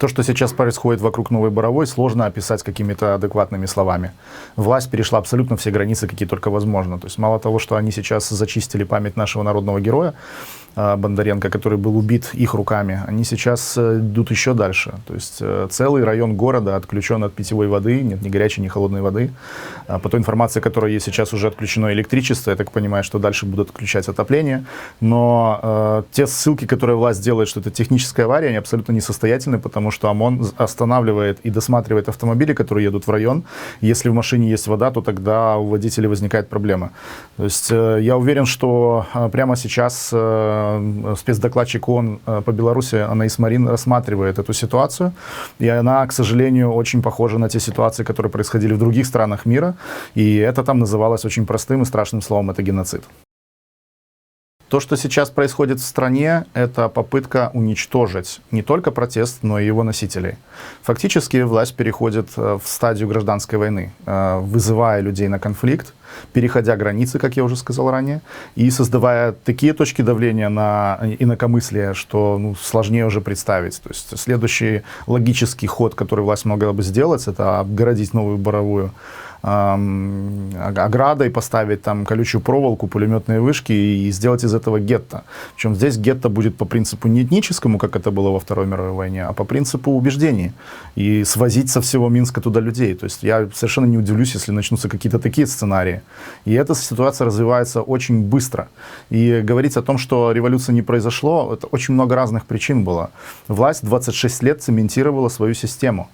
То, что сейчас происходит вокруг Новой Боровой, сложно описать какими-то адекватными словами. Власть перешла абсолютно все границы, какие только возможно. То есть мало того, что они сейчас зачистили память нашего народного героя Бондаренко, который был убит их руками, они сейчас идут еще дальше. То есть целый район города отключен от питьевой воды, нет ни горячей, ни холодной воды. По той информации, которая есть сейчас, уже отключено электричество. Я так понимаю, что дальше будут отключать отопление. Но те ссылки, которые власть делает, что это техническая авария, они абсолютно несостоятельны, потому что ОМОН останавливает и досматривает автомобили, которые едут в район. Если в машине есть вода, то тогда у водителей возникает проблема. То есть я уверен, что прямо сейчас спецдокладчик ООН по Беларуси Анаис Марин рассматривает эту ситуацию, и она, к сожалению, очень похожа на те ситуации, которые происходили в других странах мира, и это там называлось очень простым и страшным словом — это геноцид. То, что сейчас происходит в стране, это попытка уничтожить не только протест, но и его носителей. Фактически власть переходит в стадию гражданской войны, вызывая людей на конфликт, переходя границы, как я уже сказал ранее, и создавая такие точки давления на инакомыслие, что сложнее уже представить. То есть следующий логический ход, который власть могла бы сделать, это обгородить Новую Боровую оградой, поставить там колючую проволоку, пулеметные вышки и сделать из этого гетто. Причем здесь гетто будет по принципу не этническому, как это было во Второй мировой войне, а по принципу убеждений. И свозить со всего Минска туда людей. То есть я совершенно не удивлюсь, если начнутся какие-то такие сценарии. И эта ситуация развивается очень быстро. И говорить о том, что революция не произошло, это очень много разных причин было. Власть 26 лет цементировала свою систему.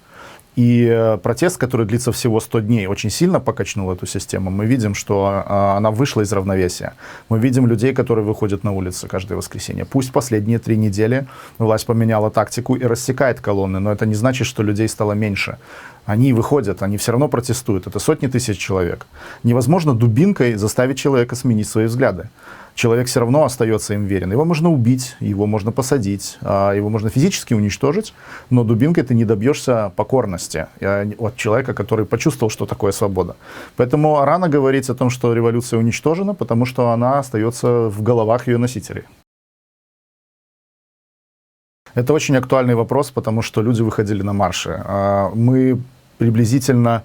И протест, который длится всего 100 дней, очень сильно покачнул эту систему. Мы видим, что она вышла из равновесия. Мы видим людей, которые выходят на улицы каждое воскресенье. Пусть последние 3 недели власть поменяла тактику и рассекает колонны, но это не значит, что людей стало меньше. Они выходят, они все равно протестуют. Это сотни тысяч человек. Невозможно дубинкой заставить человека сменить свои взгляды. Человек все равно остается им верен. Его можно убить, его можно посадить, его можно физически уничтожить, но дубинкой ты не добьешься покорности от человека, который почувствовал, что такое свобода. Поэтому рано говорить о том, что революция уничтожена, потому что она остается в головах ее носителей. Это очень актуальный вопрос, потому что люди выходили на марши. Мы приблизительно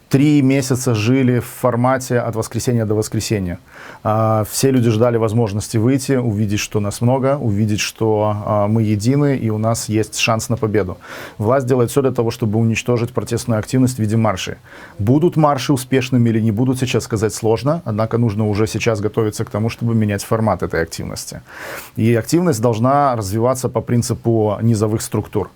3 месяца жили в формате от воскресенья до воскресенья. Все люди ждали возможности выйти, увидеть, что нас много, увидеть, что мы едины и у нас есть шанс на победу. Власть делает все для того, чтобы уничтожить протестную активность в виде маршей. Будут марши успешными или не будут, сейчас сказать сложно, однако нужно уже сейчас готовиться к тому, чтобы менять формат этой активности. И активность должна развиваться по принципу низовых структур.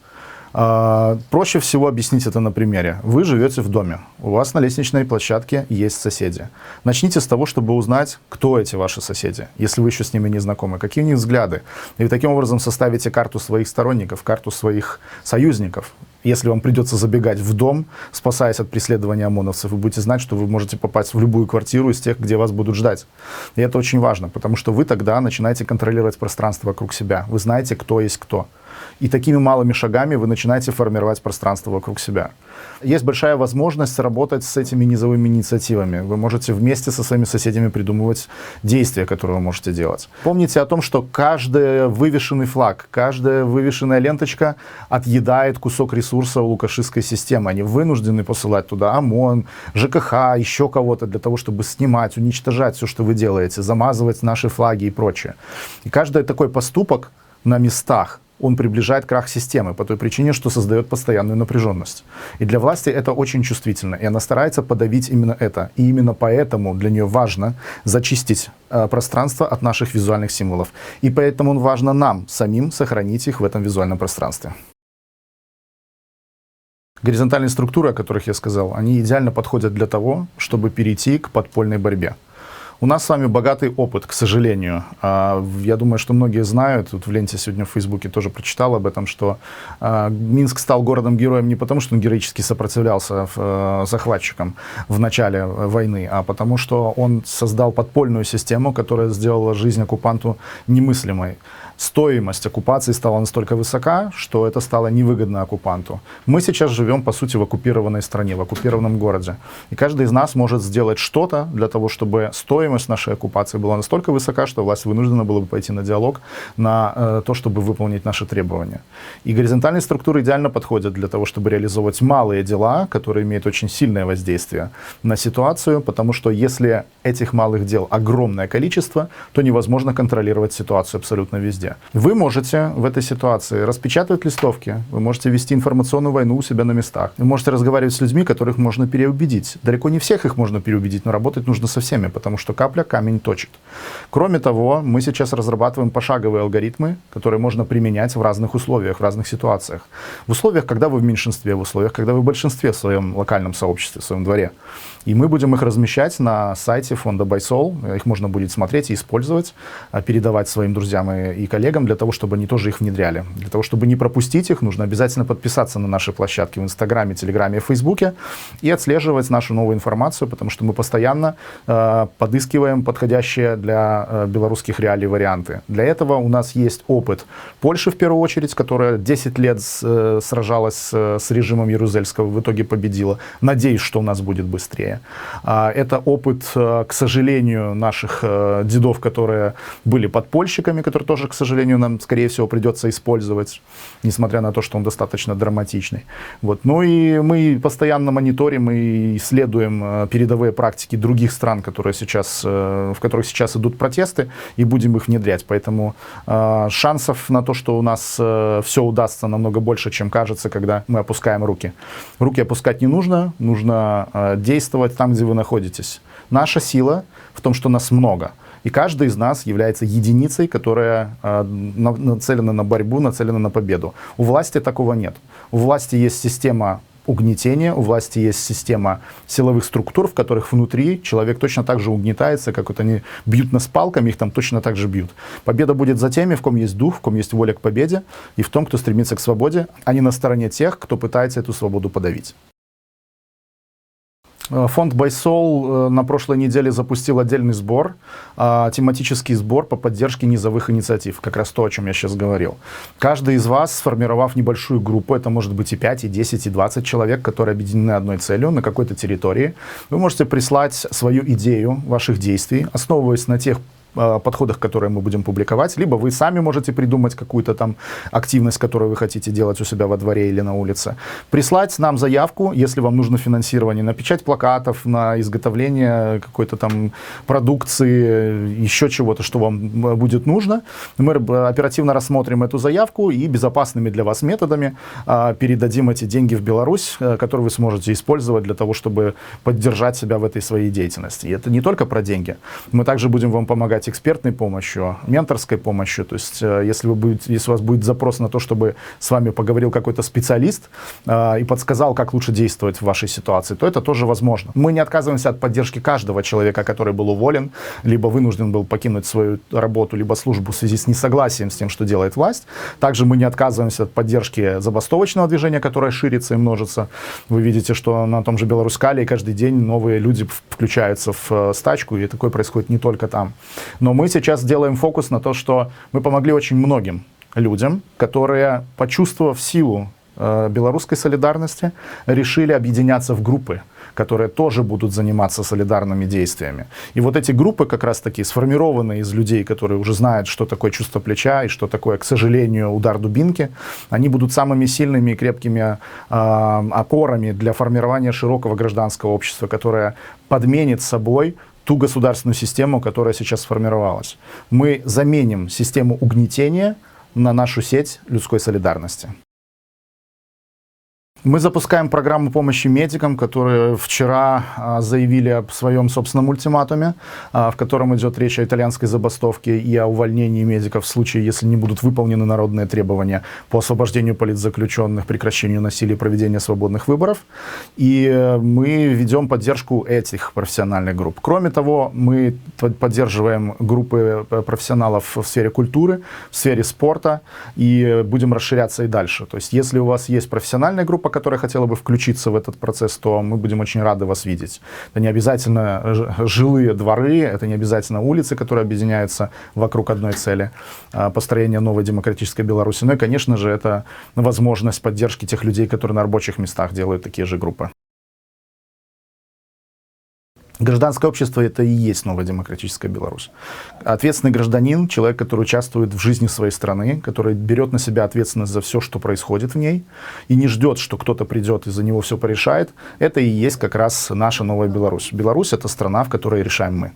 Проще всего объяснить это на примере. Вы живете в доме, у вас на лестничной площадке есть соседи. Начните с того, чтобы узнать, кто эти ваши соседи, если вы еще с ними не знакомы, какие у них взгляды. И таким образом составите карту своих сторонников, карту своих союзников. Если вам придется забегать в дом, спасаясь от преследования ОМОНовцев, вы будете знать, что вы можете попасть в любую квартиру из тех, где вас будут ждать. И это очень важно, потому что вы тогда начинаете контролировать пространство вокруг себя. Вы знаете, кто есть кто. И такими малыми шагами вы начинаете формировать пространство вокруг себя. Есть большая возможность работать с этими низовыми инициативами. Вы можете вместе со своими соседями придумывать действия, которые вы можете делать. Помните о том, что каждый вывешенный флаг, каждая вывешенная ленточка отъедает кусок ресурса у лукашистской системы. Они вынуждены посылать туда ОМОН, ЖКХ, еще кого-то для того, чтобы снимать, уничтожать все, что вы делаете, замазывать наши флаги и прочее. И каждый такой поступок на местах, он приближает крах системы по той причине, что создает постоянную напряженность. И для власти это очень чувствительно, и она старается подавить именно это. И именно поэтому для нее важно зачистить пространство от наших визуальных символов. И поэтому важно нам самим сохранить их в этом визуальном пространстве. Горизонтальные структуры, о которых я сказал, они идеально подходят для того, чтобы перейти к подпольной борьбе. У нас с вами богатый опыт, к сожалению. Я думаю, что многие знают, тут в ленте сегодня в Фейсбуке тоже прочитал об этом, что Минск стал городом-героем не потому, что он героически сопротивлялся захватчикам в начале войны, а потому что он создал подпольную систему, которая сделала жизнь оккупанту немыслимой. стоимость оккупации стала настолько высока, что это стало невыгодно оккупанту. Мы сейчас живем, по сути, в оккупированной стране, в оккупированном городе. И каждый из нас может сделать что-то для того, чтобы стоимость нашей оккупации была настолько высока, что власть вынуждена была бы пойти на диалог, на то, чтобы выполнить наши требования. И горизонтальные структуры идеально подходят для того, чтобы реализовывать малые дела, которые имеют очень сильное воздействие на ситуацию, потому что если этих малых дел огромное количество, то невозможно контролировать ситуацию абсолютно везде. Вы можете в этой ситуации распечатывать листовки, вы можете вести информационную войну у себя на местах, вы можете разговаривать с людьми, которых можно переубедить. Далеко не всех их можно переубедить, но работать нужно со всеми, потому что капля камень точит. Кроме того, мы сейчас разрабатываем пошаговые алгоритмы, которые можно применять в разных условиях, в разных ситуациях. В условиях, когда вы в меньшинстве, в условиях, когда вы в большинстве в своем локальном сообществе, в своем дворе. И мы будем их размещать на сайте фонда BuySol. Их можно будет смотреть и использовать, передавать своим друзьям и коллегам для того, чтобы они тоже их внедряли. Для того, чтобы не пропустить их, нужно обязательно подписаться на наши площадки в Инстаграме, Телеграме и Фейсбуке и отслеживать нашу новую информацию, потому что мы постоянно подыскиваем подходящие для белорусских реалий варианты. Для этого у нас есть опыт Польши, в первую очередь, которая 10 лет сражалась с режимом Ярузельского, в итоге победила. Надеюсь, что у нас будет быстрее. Это опыт, к сожалению, наших дедов, которые были подпольщиками, которые тоже, к сожалению, нам, скорее всего, придется использовать, несмотря на то, что он достаточно драматичный. Вот. Ну и мы постоянно мониторим и исследуем передовые практики других стран, которые сейчас, в которых сейчас идут протесты, и будем их внедрять. Поэтому шансов на то, что у нас все удастся, намного больше, чем кажется, когда мы опускаем руки. Руки опускать не нужно, нужно действовать там, где вы находитесь. Наша сила в том, что нас много. И каждый из нас является единицей, которая нацелена на борьбу, нацелена на победу. У власти такого нет. У власти есть система угнетения, у власти есть система силовых структур, в которых внутри человек точно так же угнетается, как вот они бьют нас палками, их там точно так же бьют. Победа будет за теми, в ком есть дух, в ком есть воля к победе, и в том, кто стремится к свободе, а не на стороне тех, кто пытается эту свободу подавить. Фонд BuySol на прошлой неделе запустил отдельный сбор, тематический сбор по поддержке низовых инициатив. Как раз то, о чем я сейчас говорил. Каждый из вас, сформировав небольшую группу, это может быть и 5, и 10, и 20 человек, которые объединены одной целью на какой-то территории, вы можете прислать свою идею ваших действий, основываясь на тех подходах, которые мы будем публиковать, либо вы сами можете придумать какую-то там активность, которую вы хотите делать у себя во дворе или на улице. Прислать нам заявку, если вам нужно финансирование, на печать плакатов, на изготовление какой-то там продукции, еще чего-то, что вам будет нужно. Мы оперативно рассмотрим эту заявку и безопасными для вас методами передадим эти деньги в Беларусь, которые вы сможете использовать для того, чтобы поддержать себя в этой своей деятельности. И это не только про деньги. Мы также будем вам помогать экспертной помощью, менторской помощью. То есть, если у вас будет запрос на то, чтобы с вами поговорил какой-то специалист и подсказал, как лучше действовать в вашей ситуации, то это тоже возможно. Мы не отказываемся от поддержки каждого человека, который был уволен, либо вынужден был покинуть свою работу, либо службу в связи с несогласием с тем, что делает власть. Также мы не отказываемся от поддержки забастовочного движения, которое ширится и множится. Вы видите, что на том же Беларусь-Калии каждый день новые люди включаются в стачку, и такое происходит не только там. Но мы сейчас делаем фокус на то, что мы помогли очень многим людям, которые, почувствовав силу белорусской солидарности, решили объединяться в группы, которые тоже будут заниматься солидарными действиями. И вот эти группы как раз-таки сформированы из людей, которые уже знают, что такое чувство плеча и что такое, к сожалению, удар дубинки. Они будут самыми сильными и крепкими опорами для формирования широкого гражданского общества, которое подменит собой ту государственную систему, которая сейчас сформировалась. Мы заменим систему угнетения на нашу сеть людской солидарности. Мы запускаем программу помощи медикам, которые вчера заявили о своем собственном ультиматуме, в котором идет речь о итальянской забастовке и о увольнении медиков в случае, если не будут выполнены народные требования по освобождению политзаключенных, прекращению насилия и проведению свободных выборов. И мы ведем поддержку этих профессиональных групп. Кроме того, мы поддерживаем группы профессионалов в сфере культуры, в сфере спорта и будем расширяться и дальше. То есть, если у вас есть профессиональная группа, группа, которая хотела бы включиться в этот процесс, то мы будем очень рады вас видеть. Это не обязательно жилые дворы, это не обязательно улицы, которые объединяются вокруг одной цели построения новой демократической Беларуси. Ну и, конечно же, это возможность поддержки тех людей, которые на рабочих местах делают такие же группы. Гражданское общество — это и есть новая демократическая Беларусь. Ответственный гражданин, человек, который участвует в жизни своей страны, который берет на себя ответственность за все, что происходит в ней, и не ждет, что кто-то придет и за него все порешает, это и есть как раз наша новая Беларусь. Беларусь — это страна, в которой решаем мы.